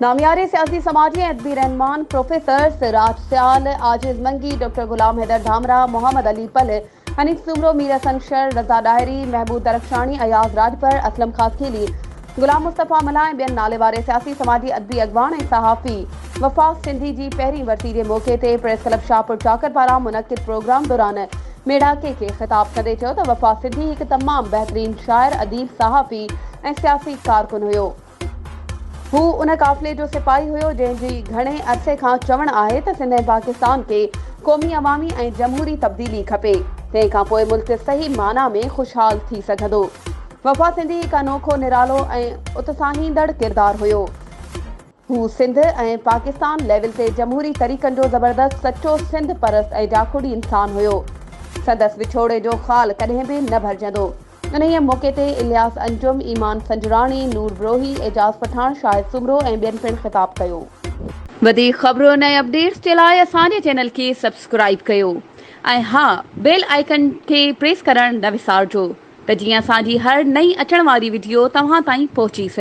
नामियारे सियासी समाजी अदबी रहमान प्रोफेसर सिराज सियाल, आजिज मंगी, डॉक्टर गुलाम हैदर धामरा, मोहम्मद अली पल, हनीफ सुमरो, मीर हसन शर, रजा डायरी, महबूब दरख्शानी, अयाज राजपर, असलम खासखीली, गुलाम मुस्तफ़ा मला ऐं ॿियनि नाले वारे सियासी समाजी अदबी अॻवान ऐं सहाफ़ी वफ़ाक़ सिंधी जी पहिरीं वरसी जे मौक़े ते प्रेस क्लब शाहपुर चाकर पारां मुनक़िद प्रोग्राम दौरान मेड़ाके खे ख़िताब कंदे चयो त वफ़ाक़ सिंधी हिकु तमामु बहितरीन शाइर, अदीब, सहाफ़ी ऐं सियासी कारकुन हुयो। हू उन काफ़िले जो सिपाही हुयो जंहिंजी घणे अरसे खां चवण आहे त सिंध ऐं पाकिस्तान खे क़ौमी, अवामी ऐं जमहूरी तब्दीली खपे, तंहिंखां पोइ मुल्क सही माना में ख़ुशहाल थी सघंदो। वफ़ाक़ सिंधी हिकु अनोखो, निरालो ऐं उत्साहींदड़ किरदारु हुयो। हू सिंध ऐं पाकिस्तान लेवल ते जमहूरी तरीक़नि जो ज़बरदस्त, सचो सिंध परस्त ऐं जाखुड़ी इंसान हुयो। संदसि विछोड़े जो ख़ाल कॾहिं बि न भरिजंदो। उन्हीअ मौक़े ते इलियास अंजुम, ईमान संजराणी, नूर ब्रोही, एजाज़ पठान, शाहिद सुमरो ऐं ॿियनि पिणु ख़िताब कयो। वधीक ख़बरुनि ऐं अपडेट्स जे लाइ असांजे चैनल खे सब्सक्राइब कयो ऐं हा, बेल आइकन खे प्रेस करणु न विसारिजो त जीअं असांजी हर नई अचण वारी वीडियो तव्हां ताईं पहुची सघे।